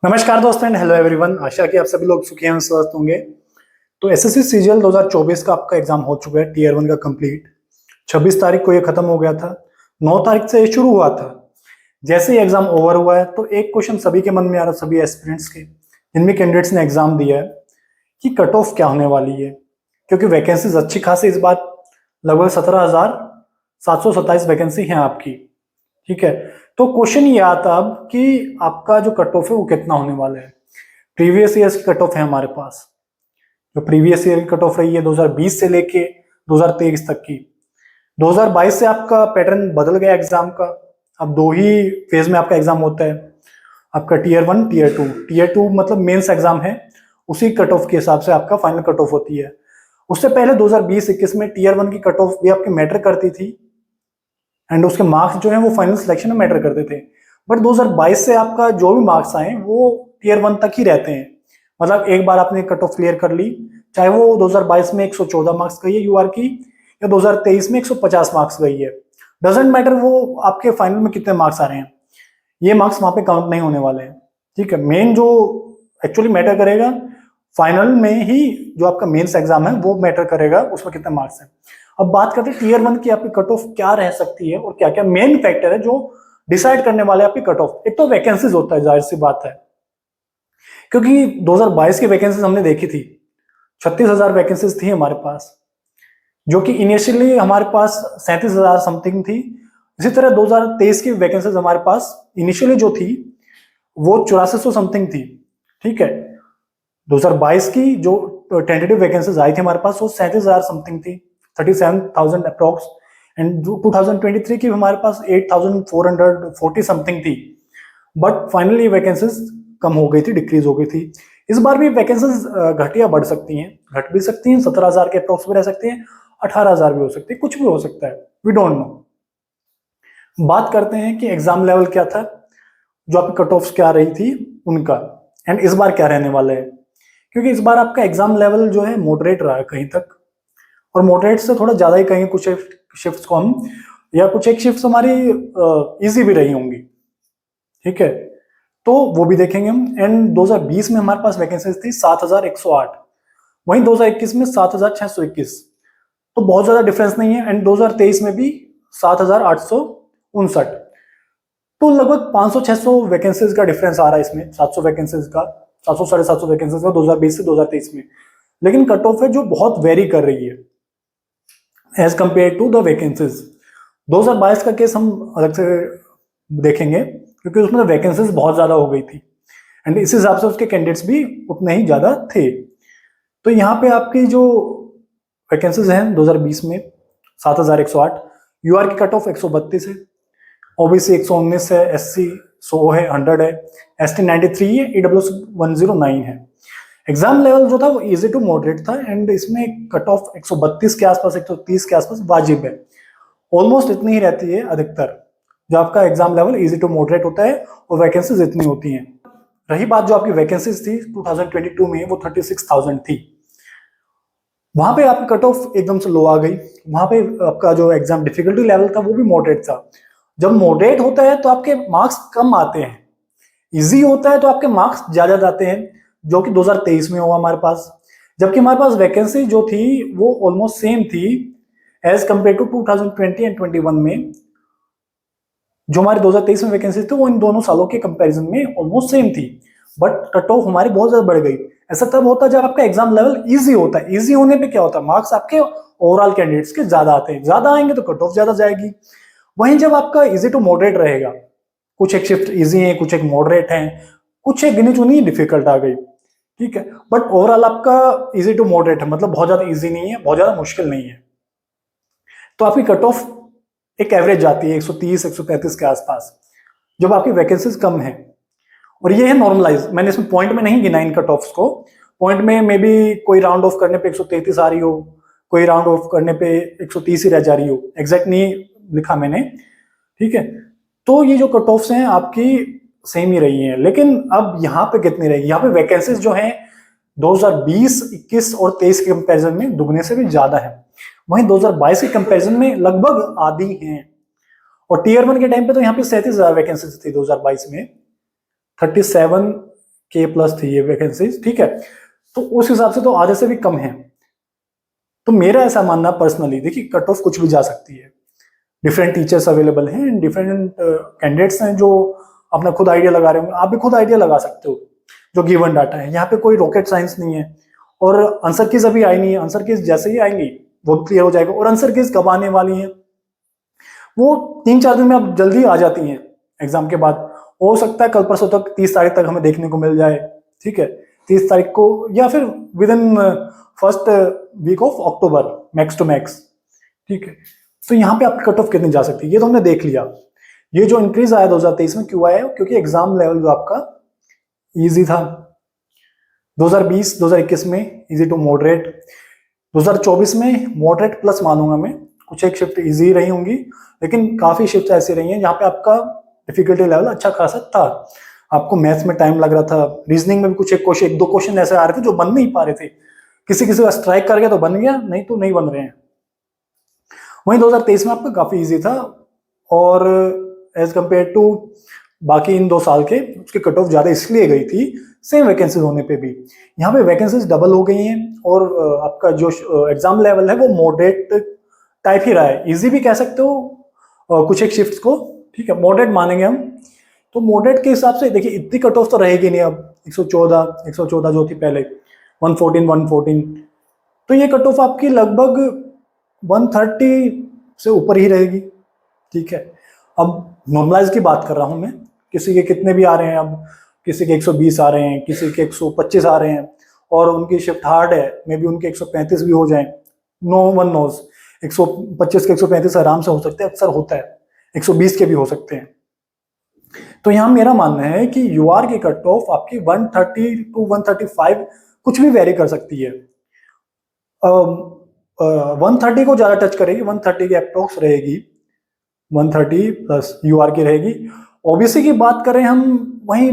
नमस्कार दोस्तों and hello everyone. आशा कि आप सभी लोग सुखी हैं, स्वस्थ होंगे। तो एसएससी सीजीएल 2024 का आपका एग्जाम हो चुका है, टीयर 1 का कंप्लीट। 26 तारीख को ये खत्म हो गया था, 9 तारीख से ये शुरू हुआ था। जैसे ही एग्जाम ओवर हुआ है तो एक क्वेश्चन सभी के मन में आ रहा, सभी एस्पिरेंट्स के, जिनमें कैंडिडेट्स ने एग्जाम दिया है, कि कट ऑफ क्या होने वाली है। क्योंकि वैकेंसीज अच्छी खासी इस बार लगभग 17,727 वैकेंसी है आपकी। ठीक है, तो क्वेश्चन ये आता अब कि आपका जो कट ऑफ है वो कितना होने वाला है। प्रीवियस ईयर्स की कट ऑफ है हमारे पास, जो प्रीवियस ईयर की कट ऑफ रही है 2020 से लेके 2023 तक की। 2022 से आपका पैटर्न बदल गया एग्जाम का। अब दो ही फेज में आपका एग्जाम होता है, आपका टीयर 1 टीयर 2। टीयर 2 मतलब मेंस एग्जाम है, उसी कट ऑफ के हिसाब से आपका फाइनल कट ऑफ होती है। उससे पहले 2020-21 में टीयर 1 की कट ऑफ भी आपकी मैटर करती थी एंड उसके मार्क्स जो है वो फाइनल सिलेक्शन में मैटर करते थे। बट 2022 से आपका जो भी मार्क्स आए वो टीयर 1 तक ही रहते हैं। मतलब एक बार आपने कट ऑफ क्लियर कर ली, चाहे वो 2022 में 114 मार्क्स गई है यूआर की, या 2023 में 150 मार्क्स गई है, डजेंट मैटर वो आपके फाइनल में कितने मार्क्स आ रहे हैं, ये मार्क्स वहां पे काउंट नहीं होने वाले हैं। ठीक है, मेन जो एक्चुअली मैटर करेगा फाइनल में ही, जो आपका मेंस एग्जाम है वो मैटर करेगा, उसमें कितने मार्क्स हैं। अब बात करते हैं टीयर 1 की आपकी कट ऑफ क्या रह सकती है और क्या क्या मेन फैक्टर है जो डिसाइड करने वाले आपकी कट ऑफ। एक तो वैकेंसीज होता है, जाहिर सी बात है, क्योंकि 2022 की वैकेंसीज हमने देखी थी, 36,000 वैकेंसीज थी हमारे पास, जो कि इनिशियली हमारे पास 37,000 समथिंग थी। इसी तरह 2023 की वैकेंसीज हमारे पास इनिशियली जो थी वो 8400 समथिंग थी। ठीक है, 2022 की जो टेंटेटिव वैकेंसीज आई थी हमारे पास वो 37,000 समथिंग थी, 37,000 अप्रोक्स। एंड 2023 की हमारे पास 8,440 समथिंग थी। बट फाइनली वैकेंसीज कम हो गई थी, डिक्रीज हो गई थी। इस बार भी वैकेंसीज घट या बढ़ सकती हैं, घट भी सकती हैं, 17,000 के अप्रोक्स भी रह सकती हैं, 18,000 भी हो सकती है, कुछ भी हो सकता है, वी डोंट नो। बात करते हैं कि एग्जाम लेवल क्या था, जो आपकी कट ऑफ क्या रही थी उनका, एंड इस बार क्या रहने वाला है। क्योंकि इस बार आपका एग्जाम लेवल जो है मॉडरेट रहा है कहीं तक, और मॉडरेट से थोड़ा ज्यादा ही कहेंगे कुछ शिफ्ट्स को हम, या कुछ एक शिफ्ट्स हमारी इजी भी रही होंगी। ठीक है, तो वो भी देखेंगे हम। एंड 2020 में हमारे पास वैकेंसीज थी 7,108, वहीं 2021 में 7,621, तो बहुत ज्यादा डिफरेंस नहीं है। एंड 2023 में भी 7,859, तो लगभग 500-600 वैकेंसीज का डिफरेंस आ रहा है इसमें, 700 वैकेंसीज का, 700-750 वैकेंसीज का 2020 से 2023 में। लेकिन कट ऑफ है जो बहुत वेरी कर रही है as compare to the vacancies. 2022 का केस हम अलग से देखेंगे, क्योंकि उसमें वैकेंसीज बहुत ज्यादा हो गई थी एंड इस हिसाब से उसके कैंडिडेट्स भी उतने ही ज्यादा थे। तो यहाँ पे आपकी जो वैकेंसीज हैं 2020 में 7,108, यूआर की कट ऑफ 132 है, ओबीसी 119 है, एससी 100 है, 100 है, एसटी 93 है, ईडब्ल्यूएस 109 है। एग्जाम लेवल जो था वो इजी टू मॉडरेट था एंड इसमें कट ऑफ 132 के आसपास, 130 के आसपास वाजिब है। ऑलमोस्ट इतनी ही रहती है अधिकतर, जो आपका exam level easy to moderate होता है, और वैकेंसीज इतनी होती हैं। रही बात जो आपकी वैकेंसीज थी 2022 में, वो 36,000 थी। वहां पे आपकी कट ऑफ एकदम से लो आ गई। वहां पे आपका जो एग्जाम डिफिकल्टी लेवल था वो भी मॉडरेट था। जब मॉडरेट होता है तो आपके मार्क्स कम आते हैं, इजी होता है तो आपके मार्क्स ज्यादा आते हैं, जो कि 2023 में हुआ हमारे पास। जबकि हमारे पास वैकेंसी जो थी वो ऑलमोस्ट सेम थी एज कंपेयर टू 2020 एंड 21 में। जो हमारे 2023 में वैकेंसी थी वो इन दोनों सालों के कंपैरिजन में ऑलमोस्ट सेम थी, बट कट ऑफ हमारी बहुत ज्यादा बढ़ गई। ऐसा तब होता है जब आपका एग्जाम लेवल इजी होता है। इजी होने पे क्या होता है, मार्क्स आपके ओवरऑल कैंडिडेट्स के ज्यादा आते हैं, ज्यादा आएंगे तो कट ऑफ ज्यादा जाएगी। वहीं जब आपका इजी टू मॉडरेट रहेगा, कुछ एक शिफ्ट इजी है, कुछ एक मॉडरेट है, कुछ एक गिनी चुनी डिफिकल्ट आ गई, ठीक है, बट ओवरऑल आपका इजी टू मॉडरेट है, मतलब बहुत ज्यादा इजी नहीं है, बहुत ज्यादा मुश्किल नहीं है। तो आपकी कट ऑफ एक एवरेज जाती है 130-135 के आसपास, जब आपकी वैकेंसीज कम है। और ये है नॉर्मलाइज, मैंने इसमें पॉइंट में नहीं गिना इन कट ऑफ्स को। पॉइंट में मे बी कोई राउंड ऑफ करने पे 133 आ रही हो, कोई राउंड ऑफ करने पे 130 ही रह जा रही हो, एग्जैक्ट नहीं लिखा मैंने। ठीक है, तो ये जो कट ऑफ्स हैं आपकी सेम ही रही हैं। लेकिन अब यहाँ पे कितनी रहेगी, यहाँ पे वैकेंसीज जो हैं 2020, 21 और 23 के कंपैरिजन में दुगने से भी ज्यादा है। वहीं 2022 के कंपैरिजन में लगभग आधी हैं। और टीयर 1 के टाइम पे तो यहाँ पे 37,000 वैकेंसीज थी 2022 में, 37 के प्लस थी ये वैकेंसीज, ठीक है। तो उस हिसाब से तो आधे से भी कम है। तो मेरा ऐसा मानना पर्सनली, देखिए कट ऑफ कुछ भी जा सकती है, डिफरेंट टीचर्स अवेलेबल हैं, डिफरेंट कैंडिडेट्स हैं जो अपना खुद आइडिया लगा रहे होंगे, आप भी खुद आइडिया लगा सकते हो जो गिवन डाटा है। यहाँ पे कोई रॉकेट साइंस नहीं है। और आंसर कीज अभी आई नहीं है, आंसर कीज जैसे ही आएंगी वो क्लियर हो जाएगा। और आंसर कीज कब आने वाली है, वो 3-4 दिन में अब जल्दी आ जाती हैं एग्जाम के बाद। हो सकता है कल परसों तक 30 तारीख तक हमें देखने को मिल जाए, ठीक है, 30 तारीख को, या फिर within first week of October max to max, ठीक है। तो यहाँ पे आपकी कट ऑफ कितनी जा सकती है ये तो हमने देख लिया। ये जो इंक्रीज आया 2023 में क्यों आया, क्योंकि एग्जाम लेवल जो आपका इजी था 2020-2021 में, इजी टू मॉडरेट। 2024 में मॉडरेट प्लस मानूंगा मैं, कुछ एक शिफ्ट इजी रही होंगी, लेकिन काफी शिफ्ट ऐसी रही हैं जहाँ पे आपका डिफिकल्टी लेवल अच्छा खासा था। आपको मैथ्स में टाइम लग रहा था, रीजनिंग में भी कुछ एक दो क्वेश्चन ऐसे आ रहे थे जो बन नहीं पा रहे थे। किसी किसी का स्ट्राइक कर गया तो बन गया, नहीं तो नहीं बन रहे हैं। वहीं 2023 में आपका काफी इजी था, और एज कंपेयर टू बाकी इन 2 साल के उसकी कट ऑफ ज्यादा इसलिए गई थी सेम वैकेंसीज होने पे भी। यहाँ पे वैकेंसीज डबल हो गई हैं, और आपका जो एग्जाम लेवल है वो मॉडरेट टाइप ही रहा है, इजी भी कह सकते हो कुछ एक शिफ्ट्स को, ठीक है, मॉडरेट मानेंगे हम। तो मॉडरेट के हिसाब से देखिए इतनी कट ऑफ तो रहेगी नहीं अब, 114 जो थी पहले, 114, तो ये कट ऑफ आपकी लगभग 130 से ऊपर ही रहेगी, ठीक है। अब नॉर्मलाइज की बात कर रहा हूं मैं, किसी के कितने भी आ रहे हैं, अब किसी के 120 आ रहे हैं, किसी के 125 आ रहे हैं, और उनकी शिफ्ट हार्ड है, मे बी उनके 135 भी हो जाए, नो वन नोज। 125 के 135 आराम से हो सकते हैं, अक्सर होता है 120 के भी हो सकते हैं। तो यहाँ मेरा मानना है कि यूआर की कट ऑफ आपकी 130 टू 135 कुछ भी वेरी कर सकती है। 130 को ज्यादा टच करेगी, 130 की अप्रोक्स रहेगी, 130 प्लस यूआर की रहेगी। ओबीसी की बात करें हम, वहीं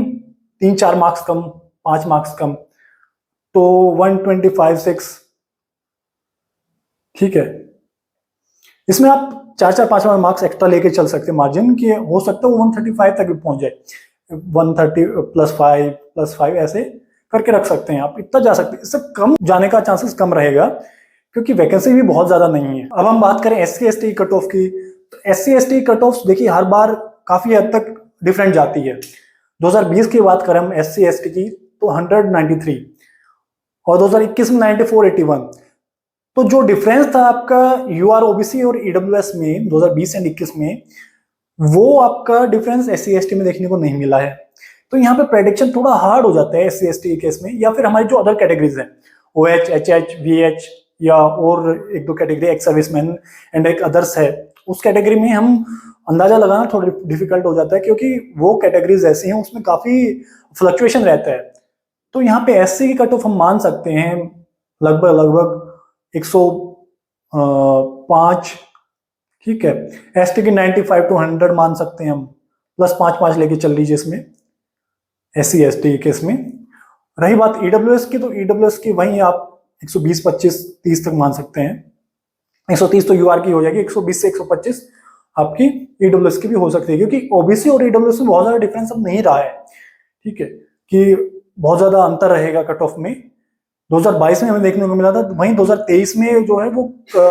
3-4 मार्क्स कम, 5 मार्क्स कम, तो 125-6, ठीक है। इसमें आप 4-5 मार्क्स एक्स्ट्रा लेके चल सकते हैं मार्जिन की, हो सकता है वो 135 तक भी पहुंच जाए, 130 +5 ऐसे करके रख सकते हैं आप, इतना जा सकते हैं। इससे कम जाने का चांसेस कम रहेगा, क्योंकि वैकेंसी भी बहुत ज्यादा नहीं है। अब हम बात करें SC/ST कट ऑफ की, तो SC/ST कट ऑफ देखिए हर बार काफी हद तक डिफरेंट जाती है। 2020 की बात करें हम SC/ST की तो 193, और 2021 में 94-81। तो जो डिफरेंस था आपका यूआर ओबीसी और ईडब्ल्यूएस में 2020 एंड 21 में, वो आपका डिफरेंस SC/ST में देखने को नहीं मिला है। तो यहाँ पे प्रेडिक्शन थोड़ा हार्ड हो जाता है SC/ST केस में, या फिर हमारी जो अदर कैटेगरीज हैं, OH, HH, VH, या और 1-2 कैटेगरी एक्स सर्विसमैन एंड एक अदर्स है, उस कैटेगरी में हम अंदाजा लगाना थोड़ा डिफिकल्ट हो जाता है, क्योंकि वो कैटेगरीज ऐसी हैं उसमें काफी फ्लक्चुएशन रहता है। तो यहाँ पे SC की कट ऑफ हम मान सकते हैं लगभग 105, ठीक है। ST की 95 to 100 मान सकते हैं हम, प्लस 5 लेके चल लीजिए इसमें SC/ST केस में। रही बात EWS की, तो EWS की वहीं आप 120, 25, 30 तक मान सकते हैं। 130 तो यूआर की हो जाएगी, 120 से 125 आपकी EWS की भी हो सकती है, क्योंकि ओबीसी और EWS में बहुत ज्यादा डिफरेंस अब नहीं रहा है, ठीक है, कि बहुत ज्यादा अंतर रहेगा कट ऑफ में। 2022 में हमें देखने को मिला था, वहीं 2023 में जो है वो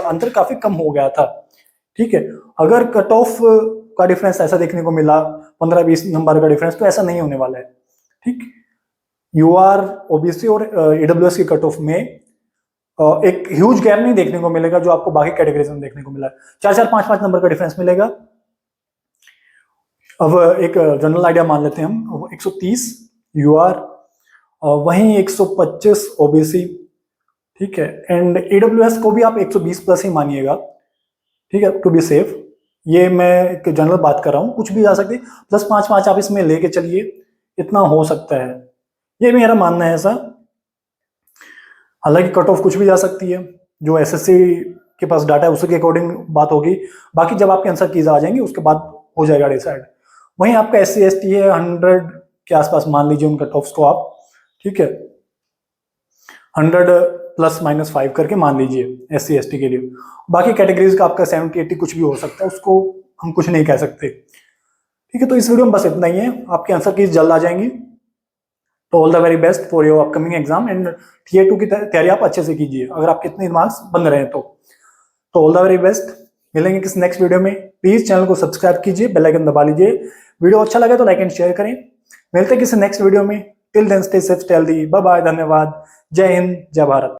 अंतर काफी कम हो गया था, ठीक है। अगर कट ऑफ का डिफरेंस ऐसा देखने को मिला 15-20 नंबर का डिफरेंस, तो ऐसा नहीं होने वाला है, ठीक। यूआर, ओबीसी और EWS की कट ऑफ में एक ह्यूज गैप नहीं देखने को मिलेगा जो आपको बाकी कैटेगरीज में देखने को मिला है। 4-4, 5-5 नंबर का डिफरेंस मिलेगा। अब एक जनरल आइडिया मान लेते हैं हम, 130 यूआर, वहीं 125 ओबीसी, ठीक है, एंड EWS को भी आप 120 प्लस ही मानिएगा, ठीक है, टू बी सेफ। ये मैं एक जनरल बात कर रहा हूँ, कुछ भी जा सकती है, प्लस 5 आप इसमें लेके चलिए, इतना हो सकता है, ये मेरा मानना है ऐसा। हालांकि कट ऑफ कुछ भी जा सकती है, जो SSC के पास डाटा है उसके अकॉर्डिंग बात होगी, बाकी जब आपके आंसर कीज आ जाएंगे उसके बाद हो जाएगा डिसाइड। वहीं आपका SC/ST है 100 के आसपास मान लीजिए उन कट ऑफ्स को आप, ठीक है, 100 ±5 करके मान लीजिए SC/ST के लिए। बाकी कैटेगरीज का आपका 70-80 कुछ भी हो सकता है, उसको हम कुछ नहीं कह सकते, ठीक है। तो इस वीडियो में बस इतना ही है, आपके आंसर कीज जल्द आ जाएंगी। तो all the very best for your upcoming exam and tier 2 की तैयारी आप अच्छे से कीजिए अगर आपके इतने मार्क्स बन रहे हैं तो ऑल द वेरी बेस्ट। मिलेंगे किसी नेक्स्ट वीडियो में। प्लीज चैनल को सब्सक्राइब कीजिए, बेल आइकन दबा लीजिए। वीडियो अच्छा लगे तो लाइक एंड शेयर करें। मिलते हैं किसी नेक्स्ट वीडियो में। Till then stay safe, stay healthy, bye bye, धन्यवाद, जय हिंद, जय भारत।